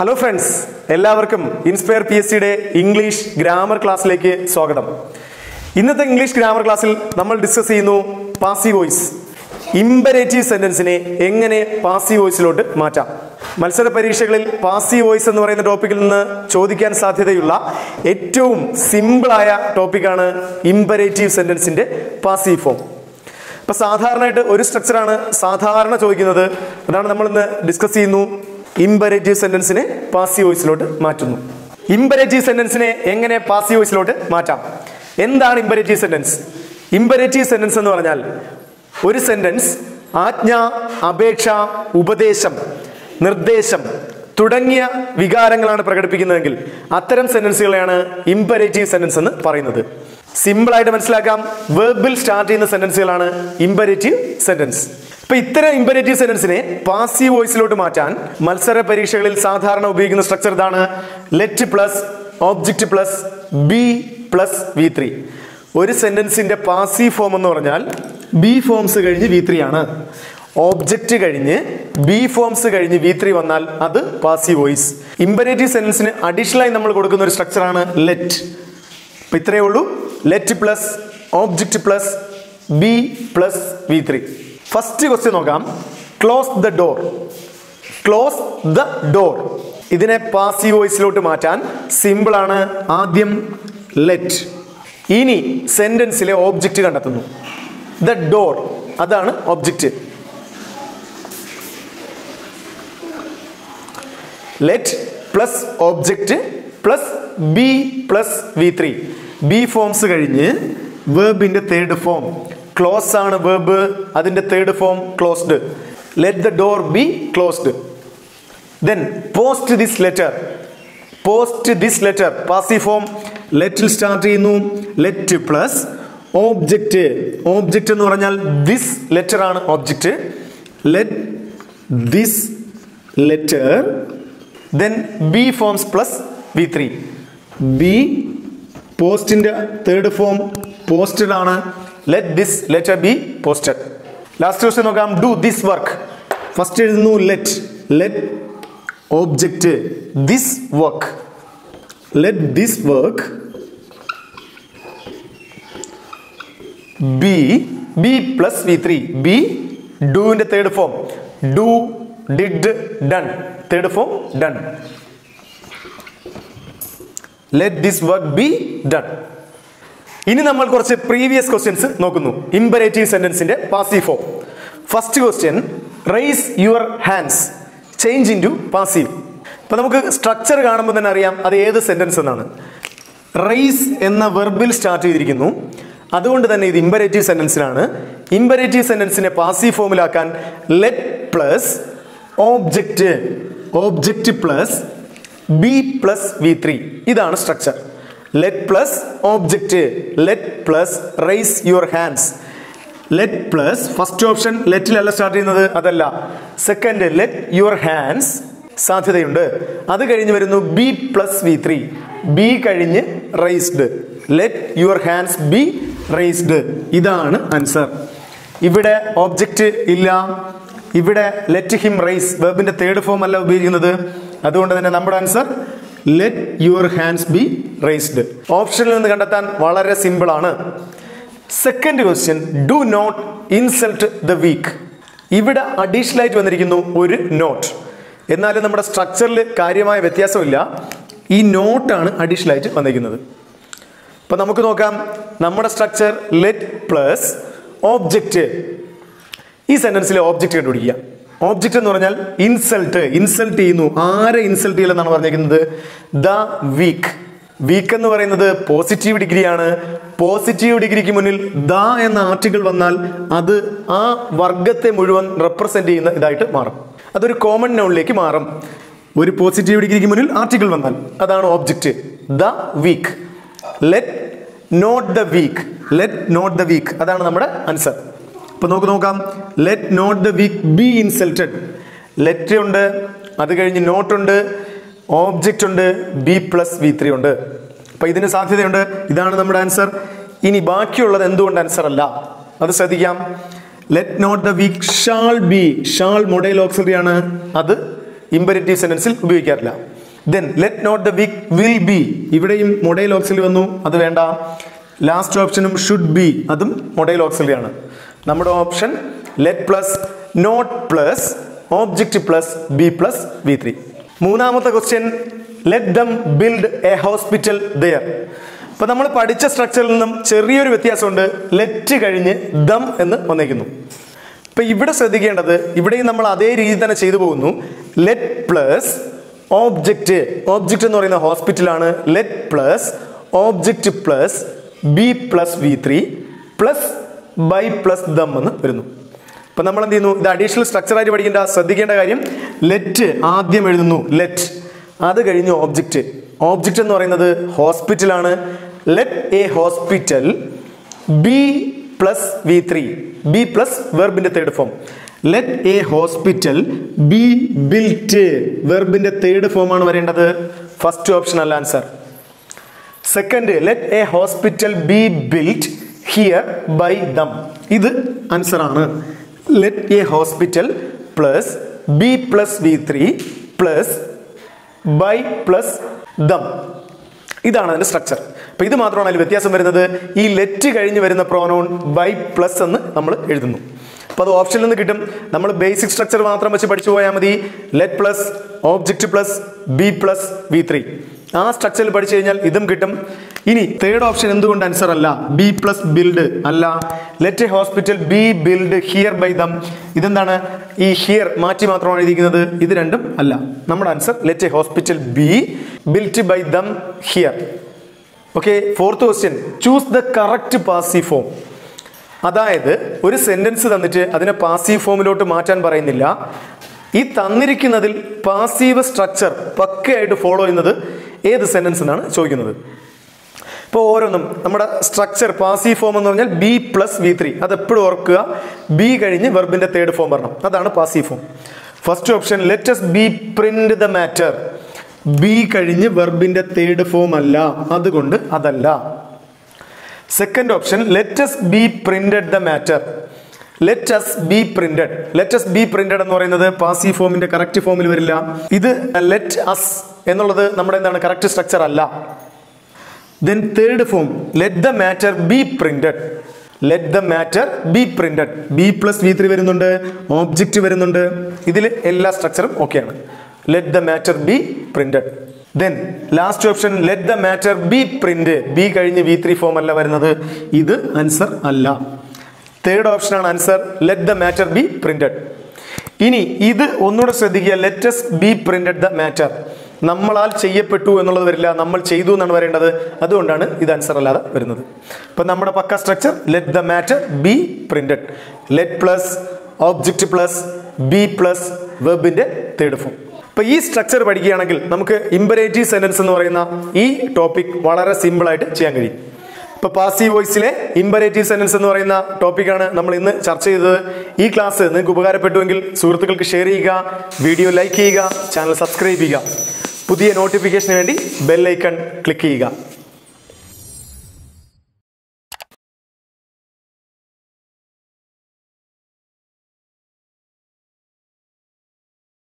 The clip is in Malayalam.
ഹലോ ഫ്രണ്ട്സ്, എല്ലാവർക്കും ഇൻസ്പയർ PSCയുടെ ഇംഗ്ലീഷ് ഗ്രാമർ ക്ലാസ്സിലേക്ക് സ്വാഗതം. ഇന്നത്തെ ഇംഗ്ലീഷ് ഗ്രാമർ ക്ലാസ്സിൽ നമ്മൾ ഡിസ്കസ് ചെയ്യുന്നു പാസീവ് വോയിസ്. ഇംപരേറ്റീവ് സെന്റൻസിനെ എങ്ങനെ പാസീവ് വോയിസിലോട്ട് മാറ്റാം. മത്സര പരീക്ഷകളിൽ പാസീവ് വോയിസ് എന്ന് പറയുന്ന ടോപ്പിക്കിൽ നിന്ന് ചോദിക്കാൻ സാധ്യതയുള്ള ഏറ്റവും സിമ്പിളായ ടോപ്പിക്കാണ് ഇംപരേറ്റീവ് സെന്റൻസിന്റെ പാസീവ് ഫോം. അപ്പൊ സാധാരണയായിട്ട് ഒരു സ്ട്രക്ചറാണ് സാധാരണ ചോദിക്കുന്നത്. അതാണ് നമ്മൾ ഇന്ന് ഡിസ്കസ് ചെയ്യുന്നു. ഇംപരേറ്റീവ് സെന്റൻസിനെ പാസീവ് വോയിസിലോട്ട് മാറ്റുന്നു. ഇംപരേറ്റീവ് സെന്റൻസിനെ എങ്ങനെ പാസീവ് വോയിസിലോട്ട് മാറ്റാം? എന്താണ് ഇംപരേറ്റീവ് സെന്റൻസ്? ഇംപരേറ്റീവ് സെന്റൻസ് എന്ന് പറഞ്ഞാൽ ഒരു സെന്റൻസ് ആജ്ഞ, അപേക്ഷ, ഉപദേശം, നിർദ്ദേശം തുടങ്ങിയ വികാരങ്ങളാണ് പ്രകടിപ്പിക്കുന്നതെങ്കിൽ അത്തരം സെന്റൻസുകളെയാണ് ഇംപരേറ്റീവ് സെന്റൻസ് എന്ന് പറയുന്നത്. സിമ്പിൾ ആയിട്ട് മനസ്സിലാക്കാം. വെർബിൽ സ്റ്റാർട്ട് ചെയ്യുന്ന സെന്റൻസുകളാണ് ഇംപരേറ്റീവ് സെന്റൻസ്. അപ്പൊ ഇത്തരം ഇംപരേറ്റീവ് സെന്റൻസിനെ പാസീവ് വോയിസിലോട്ട് മാറ്റാൻ മത്സര പരീക്ഷകളിൽ സാധാരണ ഉപയോഗിക്കുന്ന സ്ട്രക്ചർ ഇതാണ്: let plus object plus be plus V3. ഒരു സെന്റൻസിന്റെ പാസീവ് ഫോം എന്ന് പറഞ്ഞാൽ ബി ഫോംസ് കഴിഞ്ഞ് V3 ആണ്. ഓബ്ജക്റ്റ് കഴിഞ്ഞ് ബി ഫോംസ് കഴിഞ്ഞ് V3 വന്നാൽ അത് പാസീവ് വോയിസ്. ഇംപരേറ്റീവ് സെന്റൻസിന് അഡീഷണൽ ആയി നമ്മൾ കൊടുക്കുന്ന ഒരു സ്ട്രക്ചറാണ് ലെറ്റ്. അപ്പൊ ഇത്രയേ ഉള്ളൂ. Let plus object plus be plus V3. First question നോക്കാം. Close the door. Close the door ഇതിനെ പാസീവ് വോയിസിലോട്ട് മാറ്റാൻ സിമ്പിൾ ആണ്. ആദ്യം ലെറ്റ്, ഇനി സെന്റൻസിലെ ഓബ്ജക്റ്റ് കണ്ടെത്തുന്നു. ദ ഡോർ അതാണ് object. Let plus object plus be plus V3. Be forms കഴിഞ്ഞ് വേർബിന്റെ തേർഡ് ഫോം ക്ലോസ് ആണ് വേർബ്, അതിന്റെ third form closed. Let the door be closed. Then post this letter. Post this letter passive form ലെറ്റിൽ സ്റ്റാർട്ട് ചെയ്യുന്നു. Let plus object. ഓബ്ജക്റ്റ് എന്ന് പറഞ്ഞാൽ ദിസ് ലെറ്റർ ആണ് object. Let this letter then be forms plus V3. Be പോസ്റ്റിന്റെ തേർഡ് ഫോം പോസ്റ്റഡ് ആണ്. Let this letter be posted. Last question നോക്കാം. Do this work. ഫസ്റ്റ് എഴുതുന്നു let. Let object this work. Let this work be be plus V3. Be ഡൂവിന്റെ third form do, did, done. Third form done. Let this work be done. ഇനി നമ്മൾ കുറച്ച് പ്രീവിയസ് ക്വസ്റ്റ്യൻസ് നോക്കുന്നു. ഇംപരേറ്റീവ് സെന്റൻസിന്റെ passive form. First question, raise your hands change into passive. അപ്പൊ നമുക്ക് സ്ട്രക്ചർ കാണുമ്പോൾ തന്നെ അറിയാം അത് ഏത് സെന്റൻസ് എന്നാണ്. റൈസ് എന്ന വെർബിൽ സ്റ്റാർട്ട് ചെയ്തിരിക്കുന്നു. അതുകൊണ്ട് തന്നെ ഇത് ഇംപരേറ്റീവ് സെന്റൻസിലാണ്. ഇംപരേറ്റീവ് സെന്റൻസിനെ പാസീവ് ഫോമിലാക്കാൻ let plus object, object plus be plus V3. ഇതാണ് structure. Let plus object, let plus raise your hands. Let plus first option ലെറ്റിലല്ല സ്റ്റാർട്ട് ചെയ്യുന്നത്, അതല്ല. സെക്കൻഡ് ലെറ്റ് യുവർ ഹാൻഡ്സ് സാധ്യതയുണ്ട്. അത് കഴിഞ്ഞ് വരുന്നു ബി പ്ലസ് V3. ബി കഴിഞ്ഞ് raised. Let your hands be raised. ഇതാണ് ആൻസർ. ഇവിടെ ഓബ്ജക്റ്റ് ഇല്ല. ഇവിടെ ലെറ്റ് ഹിം റൈസ് വെർബിന്റെ തേർഡ് ഫോം അല്ല ഉപയോഗിക്കുന്നത്. അതുകൊണ്ട് തന്നെ നമ്മുടെ answer let your hands be raised. ഓപ്ഷനിൽ നിന്ന് കണ്ടെത്താൻ വളരെ സിമ്പിൾ ആണ്. Second question, do not insult the weak. ഇവിടെ അഡീഷണൽ ആയിട്ട് വന്നിരിക്കുന്നു ഒരു നോട്ട്. എന്നാലും നമ്മുടെ സ്ട്രക്ചറിൽ കാര്യമായ വ്യത്യാസമില്ല. ഈ നോട്ടാണ് അഡീഷണൽ ആയിട്ട് വന്നിരിക്കുന്നത്. അപ്പൊ നമുക്ക് നോക്കാം. നമ്മുടെ സ്ട്രക്ചർ ലെറ്റ് പ്ലസ് ഓബ്ജക്റ്റ്. ഈ സെന്റൻസിലെ ഓബ്ജക്റ്റ് കണ്ടുപിടിക്കുക. ഓബ്ജക്റ്റ് എന്ന് പറഞ്ഞാൽ ഇൻസൾട്ട്. ഇൻസൾട്ട് ചെയ്യുന്നു. ആരെ ഇൻസൾട്ട് ചെയ്യില്ലെന്നാണ് പറഞ്ഞിരിക്കുന്നത്? The week. വീക്ക് എന്ന് പറയുന്നത് പോസിറ്റീവ് ഡിഗ്രിയാണ്. പോസിറ്റീവ് ഡിഗ്രിക്ക് മുന്നിൽ ദ എന്ന ആർട്ടിക്കിൾ വന്നാൽ അത് ആ വർഗത്തെ മുഴുവൻ റെപ്രസെന്റ് ചെയ്യുന്ന ഇതായിട്ട് മാറും. അതൊരു കോമൺ നൗണിലേക്ക് മാറും. ഒരു പോസിറ്റീവ് ഡിഗ്രിക്ക് മുന്നിൽ ആർട്ടിക്കിൾ വന്നാൽ അതാണ് object. The weak. Let not the weak. Let not the weak അതാണ് നമ്മുടെ ആൻസർ. അപ്പൊ നമുക്ക് നോക്കാം. Let not the weak be insulted. Let ഉണ്ട്, അത് കഴിഞ്ഞ് നോട്ട് ഉണ്ട്, ഓബ്ജക്റ്റ് ഉണ്ട്, ബി പ്ലസ് V3 ഉണ്ട്. അപ്പൊ ഇതിന് സാധ്യതയുണ്ട്. ഇതാണ് നമ്മുടെ ആൻസർ. ഇനി ബാക്കിയുള്ളത് എന്തുകൊണ്ട് ആൻസർ അല്ല അത് ശ്രദ്ധിക്കാം. Let not the weak shall be. Shall modal auxiliary ആണ്. അത് ഇംപരേറ്റീവ് സെന്റൻസിൽ ഉപയോഗിക്കാറില്ല. Then let not the weak will be. ഇവിടെയും മൊഡൈൽ ഓക്സിലറി വന്നു, അത് വേണ്ട. ലാസ്റ്റ് ഓപ്ഷനും should be, അതും മൊഡൈൽ ഓക്സിലറി ആണ്. നമ്മുടെ option let plus not plus object plus be plus V3. മൂന്നാമത്തെ question let them build a hospital there. അപ്പോൾ നമ്മൾ പഠിച്ച സ്ട്രക്ചറിൽ നിന്നും ചെറിയൊരു വ്യത്യാസമുണ്ട്. ലെറ്റ് കഴിഞ്ഞ് ദം എന്ന് വന്നേക്കുന്നു. ഇപ്പം ഇവിടെ ശ്രദ്ധിക്കേണ്ടത്, ഇവിടെയും നമ്മൾ അതേ രീതി തന്നെ ചെയ്തു പോകുന്നു. ലെറ്റ് പ്ലസ് ഓബ്ജക്റ്റ്, ഓബ്ജക്റ്റ് എന്ന് പറയുന്ന ഹോസ്പിറ്റലാണ്. Let plus object plus be plus V3 plus by plus them എന്ന് വരുന്നു. അപ്പം നമ്മൾ എന്ത് ചെയ്യുന്നു, ഇത് അഡീഷണൽ സ്ട്രക്ചറായിട്ട് പഠിക്കേണ്ട ശ്രദ്ധിക്കേണ്ട കാര്യം, ലെറ്റ് ആദ്യം എഴുതുന്നു, ലെറ്റ്, അത് കഴിഞ്ഞ് ഓബ്ജക്റ്റ്. ഓബ്ജക്റ്റ് എന്ന് പറയുന്നത് ഹോസ്പിറ്റലാണ്. Let a hospital be plus V3, be plus വെർബിന്റെ third form. Let a hospital be built, വെർബിന്റെ തേർഡ് ഫോം ആണ് വരേണ്ടത്. ഫസ്റ്റ് ഓപ്ഷൻ അല്ല answer. Second, let a hospital be built here by them, ഇത് ആൻസർ ആണ്. Let a hospital plus be plus V3 plus by plus them, ഇതാണ് അതിന്റെ സ്ട്രക്ചർ. അപ്പൊ ഇത് മാത്രമാണ് അതിൽ വ്യത്യാസം വരുന്നത്. ഈ ലെറ്റ് കഴിഞ്ഞ് വരുന്ന പ്രോനൗൺ ബൈ പ്ലസ് എന്ന് നമ്മൾ എഴുതുന്നു. അപ്പോൾ അത് ഓപ്ഷനിൽ നിന്ന് കിട്ടും. നമ്മൾ ബേസിക് സ്ട്രക്ചർ മാത്രം വെച്ച് പഠിച്ചു പോയാൽ മതി. Let plus object plus be plus V3, ആ സ്ട്രക്ചറിൽ പഠിച്ചു കഴിഞ്ഞാൽ ഇതും കിട്ടും. ഇനി തേർഡ് ഓപ്ഷൻ എന്തുകൊണ്ട് ആൻസർ അല്ല? ബി പ്ലസ് ബിൽഡ് അല്ല. Let a hospital be build here by them, ഇതെന്താണ്? ഈ ഹിയർ മാറ്റി മാത്രമാണ് എഴുതിയിരിക്കുന്നത്. ഇത് രണ്ടും അല്ല. നമ്മുടെ answer let a hospital be built by them here. Okay, fourth question, choose the correct passive form. അതായത് ഒരു സെന്റൻസ് തന്നിട്ട് അതിനെ പാസീവ് ഫോമിലോട്ട് മാറ്റാൻ പറയുന്നില്ല. ഈ തന്നിരിക്കുന്നതിൽ പാസീവ് സ്ട്രക്ചർ പക്കയായിട്ട് ഫോളോ ചെയ്യുന്നത് ഏത് സെന്റൻസ് എന്നാണ് ചോദിക്കുന്നത്. ഇപ്പോൾ ഓരോന്നും നമ്മുടെ സ്ട്രക്ചർ പാസീവ് ഫോം എന്ന് പറഞ്ഞാൽ ബി പ്ലസ് V3, അത് എപ്പോഴും ഓർക്കുക. ബി കഴിഞ്ഞ് വെർബിന്റെ തേർഡ് ഫോം വരണം, അതാണ് passive form. First option let us B print the matter, B കഴിഞ്ഞ് വെർബിന്റെ തേർഡ് ഫോം അല്ല, അതുകൊണ്ട് അതല്ല. Second option let us B printed the matter, let us B printed. Let us B printed എന്ന് പറയുന്നത് പാസീവ് ഫോമിന്റെ കറക്റ്റ് ഫോമിൽ വരില്ല. ഇത് ലെറ്റ് us എന്നുള്ളത് നമ്മുടെ എന്താണ് കറക്റ്റ് സ്ട്രക്ചർ അല്ല. Then third form let the matter be printed, let the matter be printed, B plus V3 വരുന്നുണ്ട്, ഓബ്ജക്റ്റ് വരുന്നുണ്ട്, ഇതിൽ എല്ലാ സ്ട്രക്ചറും ഓക്കെയാണ്. Let the matter be printed. Then last option let the matter B print, B കഴിഞ്ഞ് V3 ഫോം അല്ല വരുന്നത്, ഇത് ആൻസർ അല്ല. തേർഡ് ഓപ്ഷൻ ആണ് answer, let the matter be printed. ഇനി ഇത് ഒന്നുകൂടെ ശ്രദ്ധിക്കുക, let us B printed the matter, നമ്മളാൽ ചെയ്യപ്പെട്ടു എന്നുള്ളത് വരില്ല, നമ്മൾ ചെയ്തു എന്നാണ് വരേണ്ടത്. അതുകൊണ്ടാണ് ഇത് ആൻസർ അല്ലാതെ വരുന്നത്. അപ്പം നമ്മുടെ പക്ക structure let the matter be printed, let plus object plus be plus വെർബിന്റെ തേർഡ് ഫോം. അപ്പോൾ ഈ സ്ട്രക്ചർ പഠിക്കുകയാണെങ്കിൽ നമുക്ക് ഇമ്പരേറ്റീവ് സെന്റൻസ് എന്ന് പറയുന്ന ഈ ടോപ്പിക് വളരെ സിമ്പിൾ ആയിട്ട് ചെയ്യാൻ കഴിയും. ഇപ്പോൾ പാസീവ് വോയിസിലെ ഇമ്പരേറ്റീവ് സെന്റൻസ് എന്ന് പറയുന്ന ടോപ്പിക്കാണ് നമ്മൾ ഇന്ന് ചർച്ച ചെയ്തത്. ഈ ക്ലാസ് നിങ്ങൾക്ക് ഉപകാരപ്പെട്ടുവെങ്കിൽ സുഹൃത്തുക്കൾക്ക് ഷെയർ ചെയ്യുക, വീഡിയോ ലൈക്ക് ചെയ്യുക, ചാനൽ സബ്സ്ക്രൈബ് ചെയ്യുക. പുതിയ നോട്ടിഫിക്കേഷന് വേണ്ടി ബെൽ ഐക്കൺ ക്ലിക്ക് ചെയ്യുക.